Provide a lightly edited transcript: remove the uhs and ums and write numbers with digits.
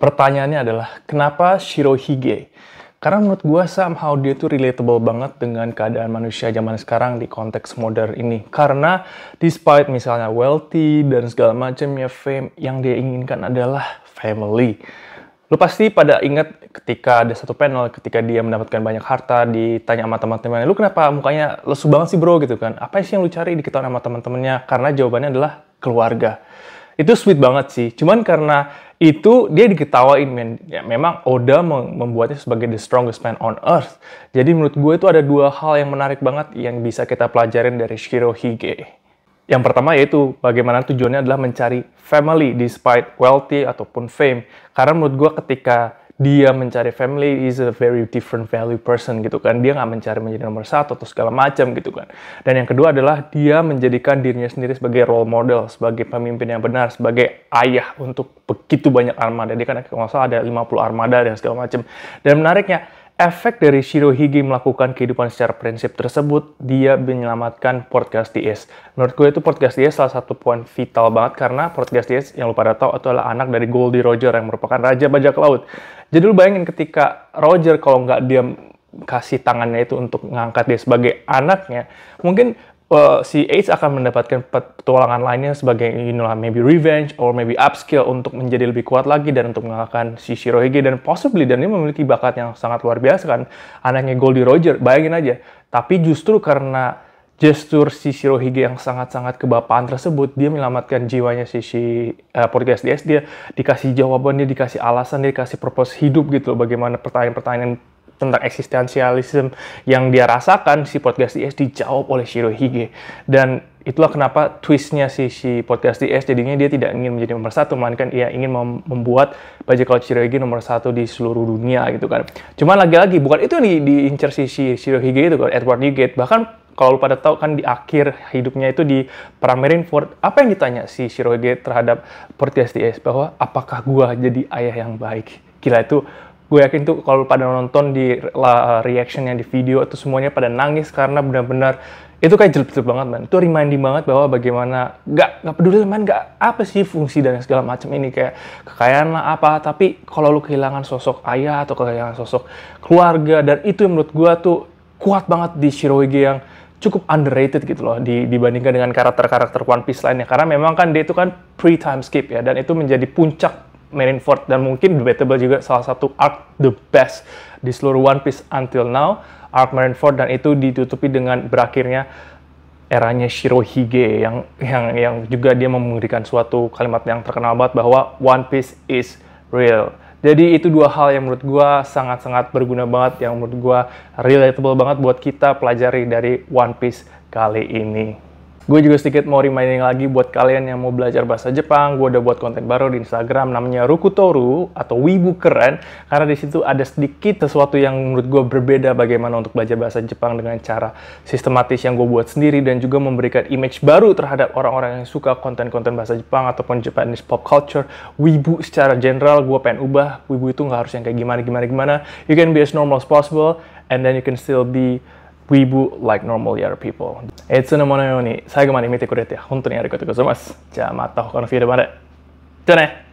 Pertanyaannya adalah, kenapa Shirohige? Karena menurut gue somehow dia tuh relatable banget dengan keadaan manusia zaman sekarang di konteks modern ini. Karena despite misalnya wealthy dan segala macamnya fame, yang dia inginkan adalah family. Lu pasti pada ingat ketika ada satu panel, ketika dia mendapatkan banyak harta, ditanya sama teman-temannya, lu kenapa mukanya lesu banget sih bro gitu kan? Apa sih yang lu cari diketahui sama teman-temannya? Karena jawabannya adalah keluarga. Itu sweet banget sih. Cuman karena itu dia diketawain, men. Ya, memang Oda membuatnya sebagai the strongest man on earth. Jadi menurut gue itu ada dua hal yang menarik banget yang bisa kita pelajarin dari Shirohige. Yang pertama yaitu bagaimana tujuannya adalah mencari family despite wealthy ataupun fame. Karena menurut gue ketika dia mencari family is a very different value person gitu kan. Dia nggak mencari menjadi nomor satu atau segala macam gitu kan. Dan yang kedua adalah dia menjadikan dirinya sendiri sebagai role model, sebagai pemimpin yang benar, sebagai ayah untuk begitu banyak armada. Dia kan kalau nggak salah ada 50 armada dan segala macam. Dan menariknya, efek dari Shirohige melakukan kehidupan secara prinsip tersebut, dia menyelamatkan Port Castiel. Menurut gue itu Port Castiel salah satu poin vital banget karena Port Castiel yang lu pada tahu itu adalah anak dari Goldie Roger yang merupakan raja bajak laut. Jadi lu bayangin ketika Roger kalau nggak dia kasih tangannya itu untuk ngangkat dia sebagai anaknya, mungkin si Ace akan mendapatkan petualangan lainnya sebagai maybe revenge or maybe upskill untuk menjadi lebih kuat lagi dan untuk mengalahkan si Shirohige dan possibly dan dia memiliki bakat yang sangat luar biasa kan, anaknya Goldie Roger, bayangin aja. Tapi justru karena gestur si Shirohige yang sangat-sangat kebapaan tersebut, dia menyelamatkan jiwanya si Port Castiel. Dia dikasih jawaban, dia dikasih alasan, dia dikasih purpose hidup gitu loh, bagaimana pertanyaan-pertanyaan tentang eksistensialisme yang dia rasakan, si Port Castiel dijawab oleh Shirohige. Dan itulah kenapa twistnya si Port Castiel jadinya dia tidak ingin menjadi nomor satu, melainkan ia ingin membuat bajak laut Shirohige nomor satu di seluruh dunia gitu kan. Cuman lagi-lagi bukan itu yang diincar si Shirohige itu kan, Edward Newgate. Bahkan kalau lu pada tahu kan di akhir hidupnya itu di perang Marineford, apa yang ditanya si Shirohige terhadap Port Castiel bahwa apakah gua jadi ayah yang baik? Gila, itu gue yakin tuh kalau pada nonton di reaction yang di video itu semuanya pada nangis karena benar-benar itu kayak jelek-jelek banget, man. Itu reminding banget bahwa bagaimana nggak peduli, man, nggak apa sih fungsi dan segala macam ini, kayak kekayaan lah apa, tapi kalau lu kehilangan sosok ayah atau kehilangan sosok keluarga, dan itu yang menurut gue tuh kuat banget di Shirohige yang cukup underrated gitu loh dibandingkan dengan karakter-karakter One Piece lainnya, karena memang kan dia itu kan pre-time skip ya, dan itu menjadi puncak Marineford dan mungkin debatable juga salah satu arc the best di seluruh One Piece until now, arc Marineford, dan itu ditutupi dengan berakhirnya eranya Shirohige yang juga dia memberikan suatu kalimat yang terkenal banget bahwa One Piece is real. Jadi itu dua hal yang menurut gue sangat-sangat berguna banget, yang menurut gue relatable banget buat kita pelajari dari One Piece kali ini. Gue juga sedikit mau reminding lagi buat kalian yang mau belajar bahasa Jepang, gue udah buat konten baru di Instagram namanya Rukutoru atau Wibu Keren, karena di situ ada sedikit sesuatu yang menurut gue berbeda bagaimana untuk belajar bahasa Jepang dengan cara sistematis yang gue buat sendiri, dan juga memberikan image baru terhadap orang-orang yang suka konten-konten bahasa Jepang ataupun Japanese pop culture. Wibu secara general gue pengen ubah, Wibu itu nggak harus yang kayak gimana. You can be as normal as possible and then you can still be Wibu like normal other people. いつのものように最後まで見てくれて本当にありがとうございます。じゃあまた他のフィードまで。じゃあね。